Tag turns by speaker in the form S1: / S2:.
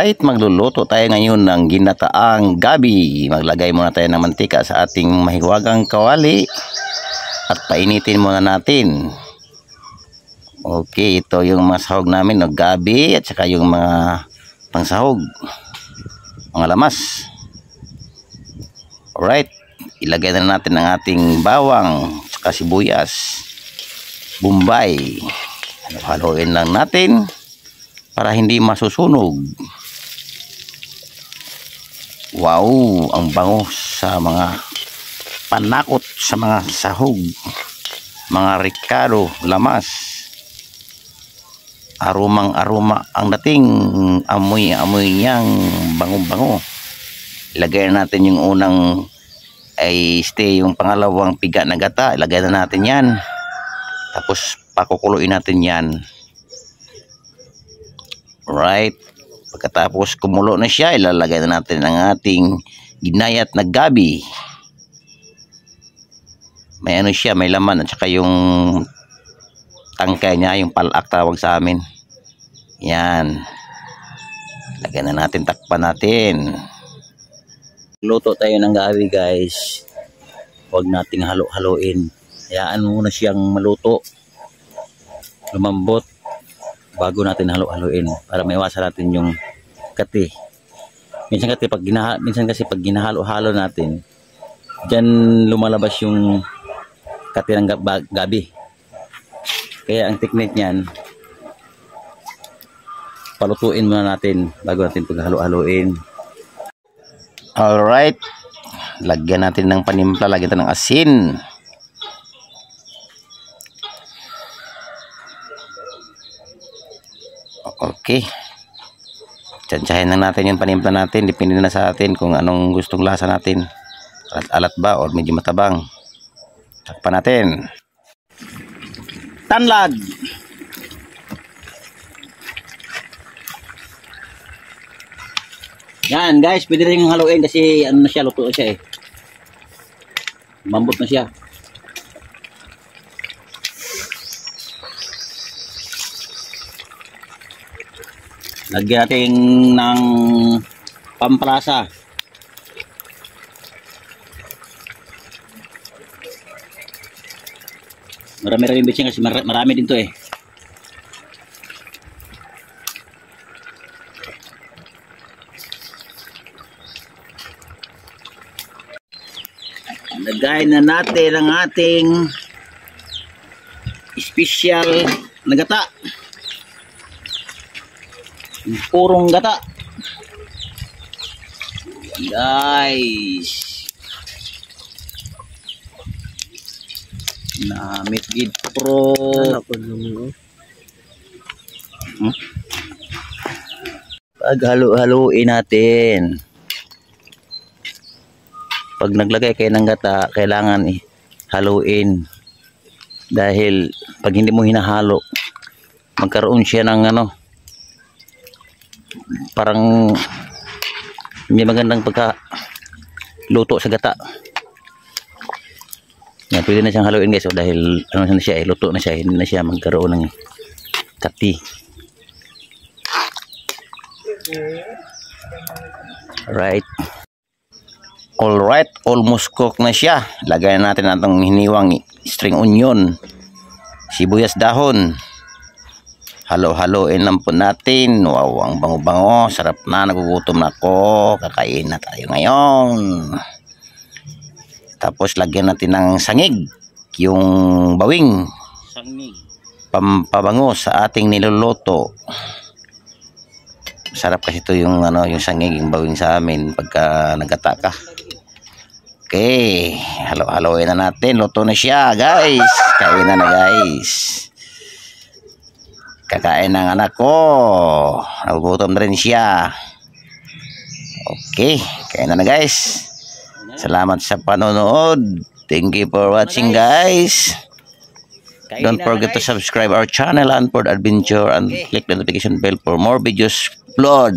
S1: Alright, magluluto tayo ngayon ng ginataang gabi. Maglagay muna tayo ng mantika sa ating mahiwagang kawali at painitin muna natin. Okay, ito yung mga sahog namin ng gabi at saka yung mga pangsahog, mga lamas. Alright, ilagay na natin ang ating bawang at saka sibuyas, bombay. Haluin lang natin para hindi masusunog. Wow, ang bango sa mga panakot sa mga sahog, mga ricado, lamas. Arumang-aroma ang dating, amoy-amoy niyang bango-bango. Ilagay na natin yung unang yung pangalawang piga na gata. Ilagay na natin yan. Tapos pakukuluin natin yan. Right, pagkatapos kumulo na siya, ilalagay na natin ang ating ginayat na gabi. May ano siya, may laman at saka yung tangkay niya, yung palak tawag sa amin. Yan. Lagay na natin, takpan natin. Luto tayo ng gabi, guys. Huwag nating halo-haloin. Hayaan muna siyang maluto, lumambot, bago natin halo-haloin para maiwasan natin yung kati. Minsan kasi pag ginahalo-halo natin, diyan lumalabas yung kati ng gabi. Kaya ang technique niyan, palutuin muna natin bago natin paghalo-haloin. Alright, lagyan natin ng panimpla, lagyan natin ng asin. Okay, tsantsahin lang natin yung panimpla natin. Depende na sa atin kung anong gustong lasa natin, alat ba o medyo matabang. Takpan natin. Tanlad. Yan guys, pwede rin yung haluin kasi ano na siya, luto na siya eh, mambot na siya. Lagyan natin ng pampalasa. Marami-rami bitsin kasi marami din to eh. Lagay na natin ang ating special na gata. Purong gata, guys. Namit gid pro. Pag halo-haloin natin, pag naglagay kayo ng gata, kailangan haluin, dahil pag hindi mo hinahalo, magkaroon siya ng parang hindi magandang pagkaluto sa gata. Yan, pwede na siyang haluin guys, dahil ano na siya, luto na siya, hindi na siya magkaroon ng kati. Alright, almost cooked na siya. Lagyan natin itong hiniwang string onion, sibuyas dahon. Halo-haloin lang po natin. Wow, ang bango-bango. Sarap na, nagugutom na ako. Kakain na tayo ngayon. Tapos lagyan natin ng sangig, yung bawing. Sangig. Pampabango sa ating niluluto. Sarap kasi ito yung yung sangig, yung bawing sa amin pagka nagata ka. Okay, halo-haloin na natin. Luto na siya, guys. Kain na guys. Kakain ng anak ko. Nagugutom na rin siya. Okay, kain na guys. Salamat sa panonood. Thank you for watching, guys. Don't forget to subscribe our channel, Anford Adventure, and click the notification bell for more videos upload.